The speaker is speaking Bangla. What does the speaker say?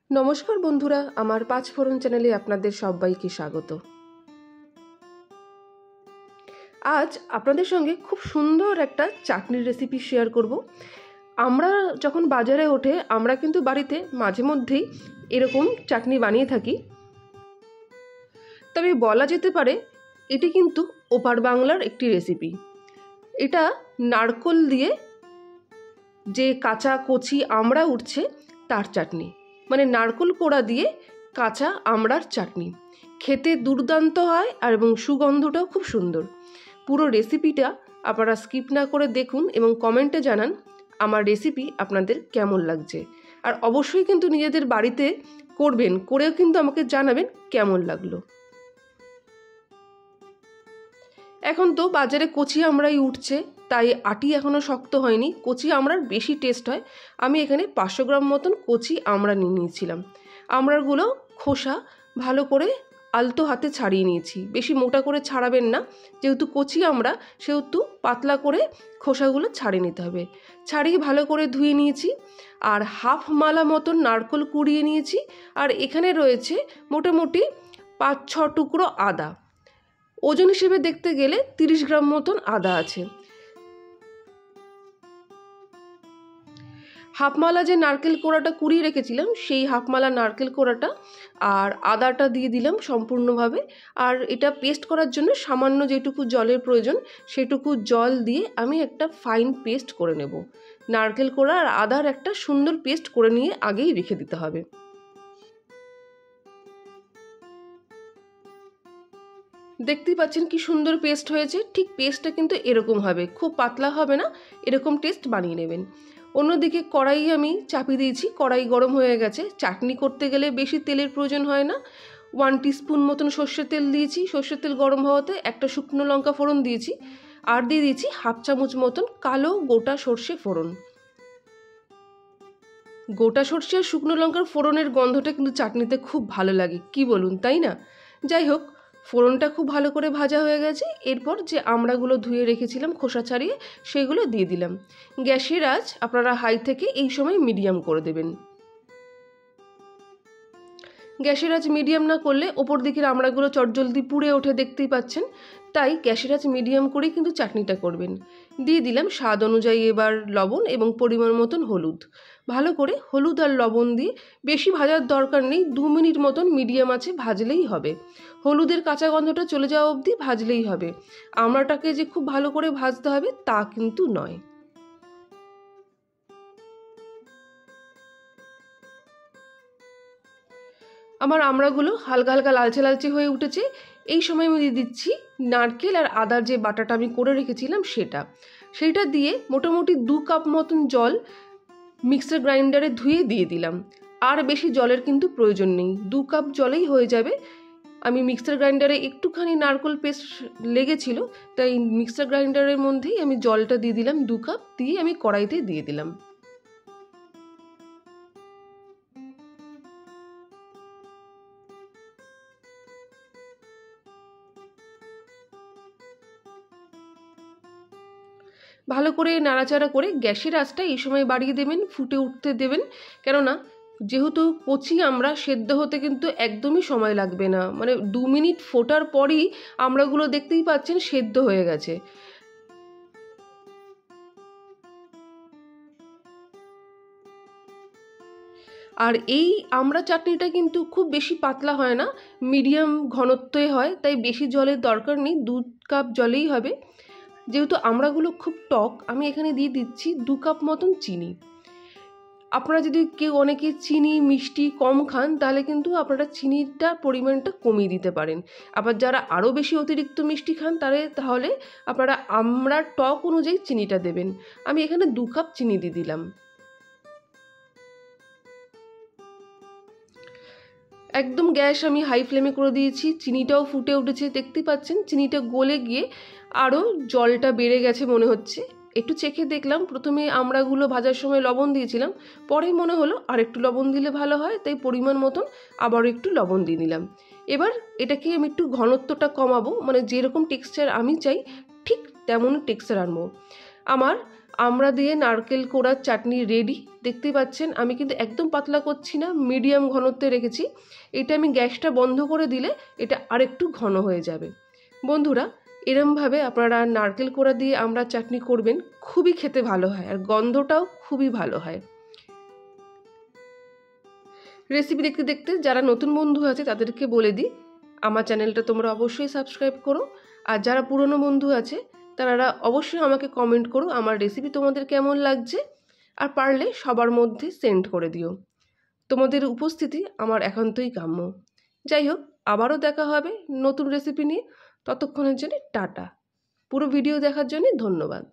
নমস্কার বন্ধুরা, আমার পাঁচফোড়ন চ্যানেলে আপনাদের সবাইকে স্বাগত। আজ আপনাদের সঙ্গে খুব সুন্দর একটা চাটনির রেসিপি শেয়ার করব। আমরা যখন বাজারে ওঠে আমরা কিন্তু বাড়িতে মাঝে মধ্যেই এরকম চাটনি বানিয়ে থাকি, তবে বলা যেতে পারে এটি কিন্তু ওপার বাংলার একটি রেসিপি। এটা নারকোল দিয়ে যে কাঁচা কচি আমড়া উঠছে তার চাটনি, মানে নারকোল কোড়া দিয়ে কাঁচা আমড়ার চাটনি। খেতে দুর্দান্ত হয় আর এবং সুগন্ধটাও খুব সুন্দর। পুরো রেসিপিটা আপনারা স্কিপ না করে দেখুন এবং কমেন্টে জানান আমার রেসিপি আপনাদের কেমন লাগছে। আর অবশ্যই কিন্তু নিজেদের বাড়িতে করবেন, করেও কিন্তু আমাকে জানাবেন কেমন লাগলো। এখন তো বাজারে কচি আমড়াই উঠছে, তাই আটি এখনও শক্ত হয়নি, কচি আমড়ার বেশি টেস্ট হয়। আমি এখানে 500 গ্রাম মতন কচি আমড়া নিয়ে নিয়েছিলাম। আমড়াগুলো খোসা ভালো করে আলতো হাতে ছাড়িয়ে নিয়েছি। বেশি মোটা করে ছাড়াবেন না, যেহেতু কচি আমড়া সেহেতু পাতলা করে খোসাগুলো ছাড়িয়ে নিতে হবে। ছাড়িয়ে ভালো করে ধুয়ে নিয়েছি। আর হাফ মালা মতন নারকোল কুড়িয়ে নিয়েছি। আর এখানে রয়েছে মোটামুটি 5-6 টুকরো আদা। ওজন হিসেবে দেখতে গেলে 30 গ্রাম মতন আদা আছে। হাফমালা যে নারকেল কোড়াটা কুড়িয়ে রেখেছিলাম সেই হাফমালা নারকেল কোড়াটা আর আদাটা দিয়ে দিলাম সম্পূর্ণভাবে। আর এটা পেস্ট করার জন্য সামান্য যেটুকু জলের প্রয়োজন সেটুকু জল দিয়ে আমি একটা ফাইন পেস্ট করে নেব। নারকেল কোড়া আর আদার একটা সুন্দর পেস্ট করে নিয়ে আগেই রেখে দিতে হবে। দেখতেই পাচ্ছেন কি সুন্দর পেস্ট হয়েছে। ঠিক পেস্টটা কিন্তু এরকম হবে, খুব পাতলা হবে না, এরকম টেস্ট বানিয়ে নেবেন। অন্যদিকে কড়াই আমি চাপিয়ে দিয়েছি, কড়াই গরম হয়ে গেছে। চাটনি করতে গেলে বেশি তেলের প্রয়োজন হয় না। 1 টিস্পুন মতন সর্ষের তেল দিয়েছি। সর্ষের তেল গরম হওয়াতে একটা শুকনো লঙ্কা ফোড়ন দিয়েছি, আর দিয়ে দিয়েছি হাফ চামচ মতন কালো গোটা সর্ষে ফোড়ন। গোটা সর্ষে আর শুকনো লঙ্কার ফোড়নের গন্ধটা কিন্তু চাটনিতে খুব ভালো লাগে, কি বলুন, তাই না? যাই হোক, ফোড়নটা খুব ভালো করে ভাজা হয়ে গেছে। এরপর যে আমড়াগুলো ধুয়ে রেখেছিলাম খোসা ছাড়িয়ে সেগুলো দিয়ে দিলাম। গ্যাসের আঁচ আপনারা হাই থেকে এই সময় মিডিয়াম করে দেবেন। গ্যাসের আঁচ মিডিয়াম না করলে ওপর দিকের আমড়াগুলো চটজলদি পুড়ে ওঠে, দেখতেই পাচ্ছেন। তাই গ্যাসের আঁচ মিডিয়াম করেই কিন্তু চাটনিটা করবেন। দিয়ে দিলাম স্বাদ অনুযায়ী এবার লবণ এবং পরিমাণ মতন হলুদ। ভালো করে হলুদ আর লবণ দিয়ে বেশি ভাজার দরকার নেই, 2 মিনিট মতন মিডিয়াম আঁচে ভাজলেই হবে। হলুদের কাঁচা গন্ধটা চলে যাওয়া অবধি ভাজলেই হবে। আমড়াটাকে যে খুব ভালো করে ভাজতে হবে তা কিন্তু নয়। আমার আমড়াগুলো হালকা হালকা লালচে লালচে হয়ে উঠেছে। এই সময় আমি দিয়ে দিচ্ছি নারকেল আর আদার যে বাটাটা আমি করে রেখেছিলাম সেইটা দিয়ে মোটামুটি 2 কাপ মতন জল মিক্সার গ্রাইন্ডারে ধুয়ে দিয়ে দিলাম। আর বেশি জলের কিন্তু প্রয়োজন নেই, 2 কাপ জলেই হয়ে যাবে। আমি মিক্সার গ্রাইন্ডারে একটুখানি নারকেল পেস্ট লেগেছিল, তাই মিক্সার গ্রাইন্ডারের মধ্যেই আমি জলটা দিয়ে দিলাম 2 কাপ, দিয়ে আমি কড়াইতে দিয়ে দিলাম। ভালো করে নাড়াচাড়া করে গ্যাসের আঁচটা এই সময় বাড়িয়ে দেবেন, ফুটে উঠতে দেবেন। কেননা যেহেতু কচি আমরা সেদ্ধ হতে কিন্তু একদমই সময় লাগবে না, মানে 2 মিনিট ফোটার পরই আমড়াগুলো দেখতেই পাচ্ছেন সেদ্ধ হয়ে গেছে। আর এই আমড়া চাটনিটা কিন্তু খুব বেশি পাতলা হয় না, মিডিয়াম ঘনত্বে হয়, তাই বেশি জলের দরকার নেই, 2 কাপ জলেই হবে। যেহেতু আমড়াগুলো খুব টক, আমি এখানে দিয়ে দিচ্ছি 2 কাপ মতন চিনি। আপনারা যদি কেউ অনেকে চিনি মিষ্টি কম খান তাহলে কিন্তু আপনারা চিনিটা পরিমাণটা কমিয়ে দিতে পারেন। আবার যারা আরও বেশি অতিরিক্ত মিষ্টি খান তাহলে আপনারা আমড়ার টক অনুযায়ী চিনিটা দেবেন। আমি এখানে 2 কাপ চিনি দিয়ে দিলাম। একদম গ্যাস আমি হাই ফ্লেমে করে দিয়েছি। চিনিটাও ফুটে উঠেছে, দেখতে পাচ্ছেন চিনিটা গলে গিয়ে আরও জলটা বেড়ে গেছে মনে হচ্ছে। একটু চেখে দেখলাম, প্রথমে আমড়াগুলো ভাজার সময় লবণ দিয়েছিলাম, পরে মনে হলো আর একটু লবণ দিলে ভালো হয়, তাই পরিমাণ মতন আবারও একটু লবণ দিয়ে দিলাম। এবার এটাকে আমি একটু ঘনত্বটা কমাবো, মানে যেরকম টেক্সচার আমি চাই ঠিক তেমন টেক্সচার আনবো। আমার আমড়া দিয়ে নারকেল কোড়ার চাটনি রেডি। দেখতেই পাচ্ছেন আমি কিন্তু একদম পাতলা করছি না, মিডিয়াম ঘনত্বে রেখেছি। এটা আমি গ্যাসটা বন্ধ করে দিলে এটা আরেকটু ঘন হয়ে যাবে। বন্ধুরা, এরমভাবে আপনারা নারকেল কোড়া দিয়ে আমড়া চাটনি করবেন, খুবই খেতে ভালো হয় আর গন্ধটাও খুবই ভালো হয়। রেসিপি দেখতে দেখতে যারা নতুন বন্ধু আছে তাদেরকে বলে দিই, আমার চ্যানেলটা তোমরা অবশ্যই সাবস্ক্রাইব করো। আর যারা পুরনো বন্ধু আছে তারা অবশ্যই আমাকে কমেন্ট করো আমার রেসিপি তোমাদের কেমন লাগছে, আর পারলে সবার মধ্যে সেন্ড করে দিও। তোমাদের উপস্থিতি আমার একান্তই কাম্য। যাই হোক, আবারও দেখা হবে নতুন রেসিপি নিয়ে। ততক্ষণের জন্য টাটা। পুরো ভিডিও দেখার জন্য ধন্যবাদ।